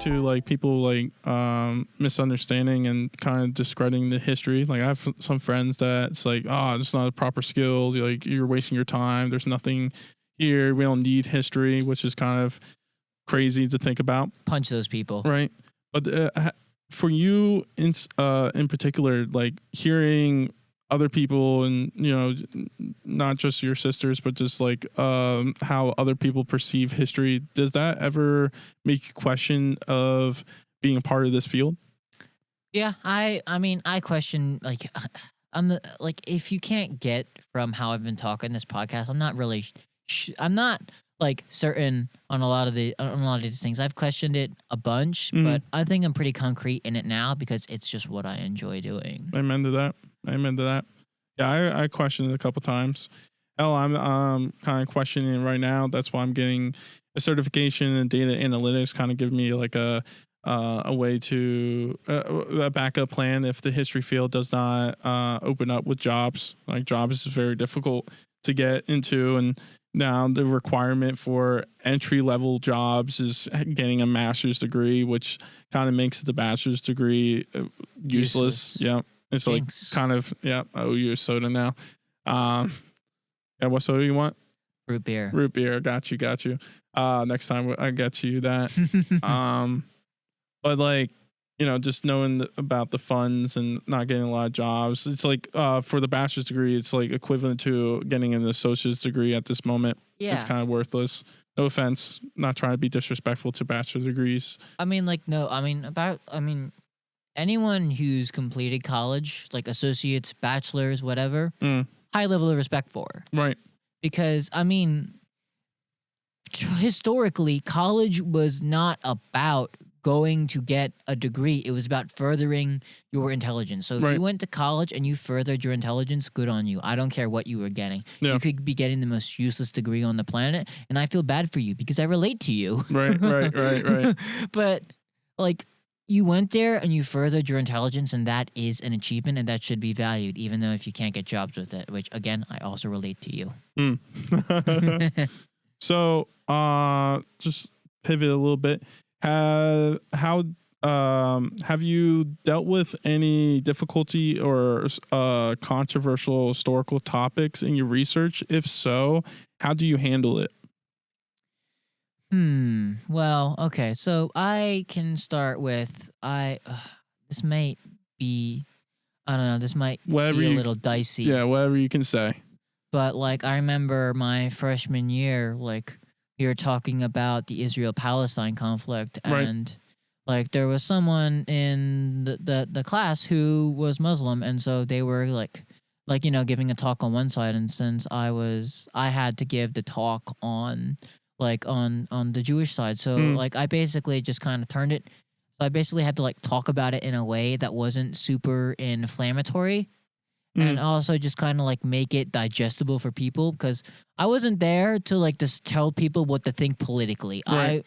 to like people like misunderstanding and kind of discrediting the history. Like I have some friends that it's like, oh, it's not a proper skill. Like you're wasting your time. There's nothing here. We don't need history, which is kind of crazy to think about. Punch those people, right? But for you in particular, like hearing other people and, you know, not just your sisters, but just like how other people perceive history, does that ever make you question of being a part of this field? Yeah, I mean, I question, like, like, if you can't get from how I've been talking this podcast, I'm not really, I'm not like certain on a lot of these things. I've questioned it a bunch, but I think I'm pretty concrete in it now because it's just what I enjoy doing. Amen to that. Yeah, I questioned it a couple times. Hell, I'm kind of questioning it right now. That's why I'm getting a certification in data analytics, kind of give me like a way to a backup plan if the history field does not open up with jobs. Like jobs is very difficult to get into, and now the requirement for entry level jobs is getting a master's degree, which kind of makes the bachelor's degree useless. Yeah. It's Thanks. Like kind of, yeah, I owe you a soda now. Yeah, what soda you want? Root beer. Got you. Next time I get you that. But like, you know, just knowing about the funds and not getting a lot of jobs, it's like for the bachelor's degree, it's like equivalent to getting an associate's degree at this moment. Yeah. It's kind of worthless. No offense. Not trying to be disrespectful to bachelor's degrees. I mean, like, no, anyone who's completed college, like associates, bachelors, whatever, high level of respect for. Right. Because, I mean, historically, college was not about going to get a degree. It was about furthering your intelligence. So if you went to college and you furthered your intelligence, good on you. I don't care what you were getting. Yeah. You could be getting the most useless degree on the planet, and I feel bad for you because I relate to you. Right. But, like, you went there and you furthered your intelligence, and that is an achievement, and that should be valued, even though if you can't get jobs with it, which, again, I also relate to you. So, just pivot a little bit. Have you dealt with any difficulty or controversial historical topics in your research? If so, how do you handle it? Well, okay. So I can start with this might be, I don't know, this might be a little dicey. Yeah, whatever you can say. But like I remember my freshman year, like we were talking about the Israel-Palestine conflict, and like there was someone in the class who was Muslim, and so they were like you know, giving a talk on one side, and since I had to give the talk on the Jewish side. So like I basically just kind of turned it. So I basically had to like talk about it in a way that wasn't super inflammatory and also just kind of like make it digestible for people, because I wasn't there to like just tell people what to think politically. I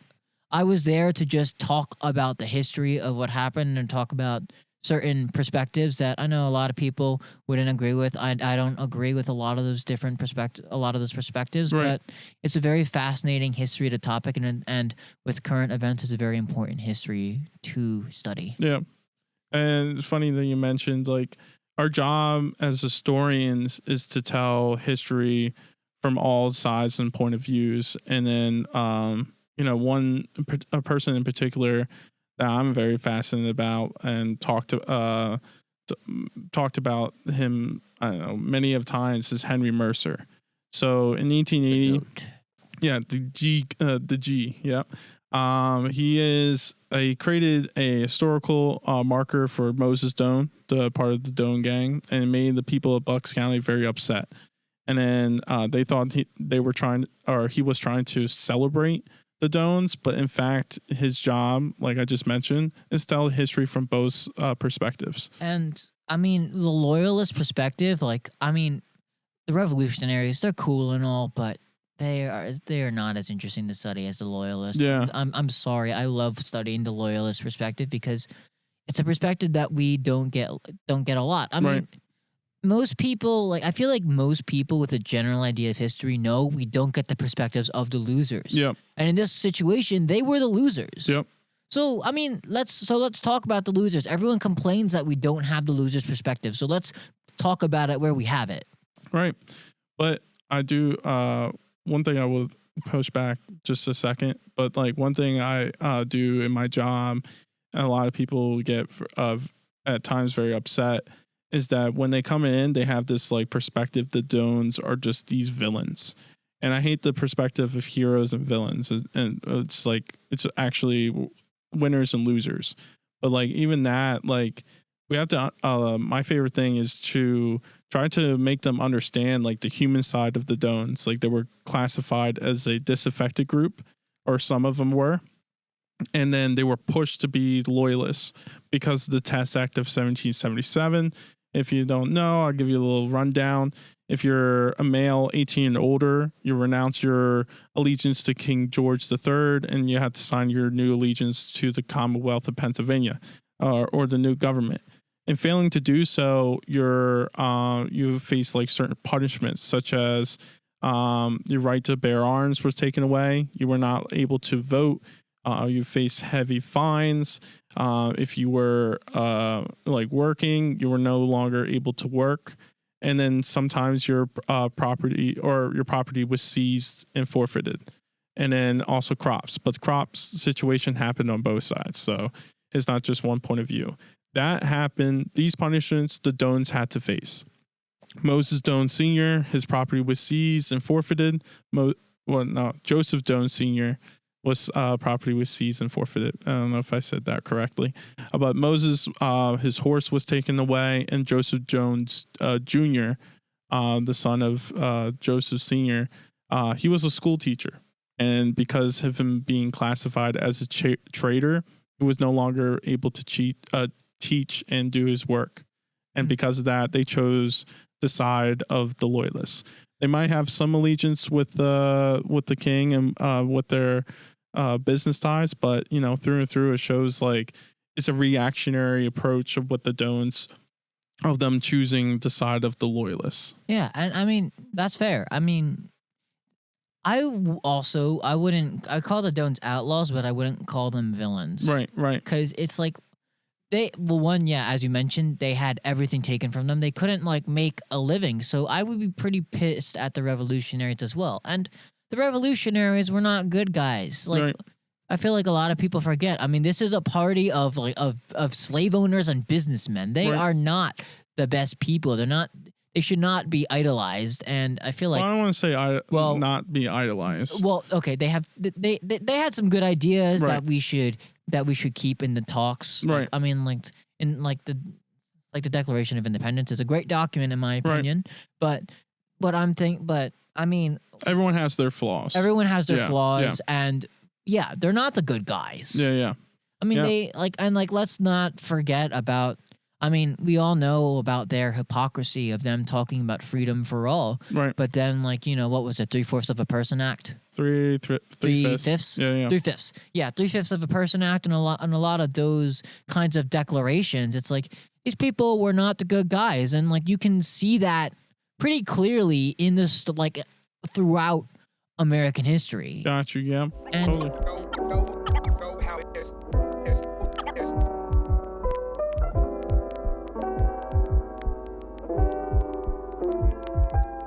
was there to just talk about the history of what happened and talk about certain perspectives that I know a lot of people wouldn't agree with. I don't agree with a lot of those perspectives, but it's a very fascinating history to topic, and with current events, it's a very important history to study. Yeah, and it's funny that you mentioned like our job as historians is to tell history from all sides and point of views, and then you know, a person in particular that I'm very fascinated about and talked about him, I don't know, many of times, is Henry Mercer. So in 1880, he created a historical marker for Moses Doane, the part of the Doane gang, and made the people of Bucks County very upset. And then they thought he was trying to celebrate the Doanes, but in fact, his job, like I just mentioned, is tell history from both perspectives. And I mean, the loyalist perspective, like, I mean, the revolutionaries, they're cool and all, but they are not as interesting to study as the loyalists. Yeah. I'm sorry. I love studying the loyalist perspective because it's a perspective that we don't get a lot. I mean, most people, like, I feel like most people with a general idea of history know we don't get the perspectives of the losers. Yep. And in this situation, they were the losers. Yep. So I mean, let's talk about the losers. Everyone complains that we don't have the losers' perspective. So let's talk about it where we have it. Right. But I do one thing I will push back just a second. But like one thing I do in my job, and a lot of people get at times very upset, is that when they come in, they have this like perspective the Dones are just these villains. And I hate the perspective of heroes and villains. And it's like, it's actually winners and losers. But like, even that, like, we have to, my favorite thing is to try to make them understand like the human side of the Dones. Like, they were classified as a disaffected group, or some of them were. And then they were pushed to be loyalists because of the Test Act of 1777. If you don't know, I'll give you a little rundown. If you're a male 18 and older, you renounce your allegiance to King George III, and you have to sign your new allegiance to the Commonwealth of Pennsylvania, or the new government. And failing to do so, you face like certain punishments, such as your right to bear arms was taken away. You were not able to vote. You face heavy fines. If you were like working, you were no longer able to work. And then sometimes your property was seized and forfeited. And then also crops. But the crops situation happened on both sides. So it's not just one point of view. That happened. These punishments the Dones had to face. Moses Doane Sr., his property was seized and forfeited. Joseph Doane Sr., property was seized and forfeited. I don't know if I said that correctly. But Moses, his horse was taken away, and Joseph Jones Jr., the son of Joseph Sr., he was a school teacher. And because of him being classified as a traitor, he was no longer able to teach and do his work. And because of that, they chose the side of the loyalists. They might have some allegiance with the king and with their business ties, but through and through, it shows like it's a reactionary approach of what the Dones, of them choosing the side of the loyalists. Yeah, and I mean that's fair. I mean, I call the Dones outlaws, but I wouldn't call them villains. Right. Because it's like as you mentioned, they had everything taken from them. They couldn't like make a living. So I would be pretty pissed at the revolutionaries as well. And the revolutionaries were not good guys. Like, right. I feel like a lot of people forget. I mean, this is a party of slave owners and businessmen. They are not the best people. They should not be idolized. And I feel like, I don't want to say not be idolized. Well, okay, they had some good ideas that we should keep in the talks. Right. Like, I mean, the Declaration of Independence is a great document in my opinion. Right. But I mean, everyone has their flaws. Flaws, and they're not the good guys. Yeah. I mean, let's not forget about. I mean, we all know about their hypocrisy of them talking about freedom for all. Right. But then, what was it? 3/4 of a person act. 3/5. Yeah. 3/5. Yeah, 3/5 of a person act, and a lot of those kinds of declarations. It's like these people were not the good guys, and like you can see that pretty clearly in this throughout American history. Got you. Yeah. And No.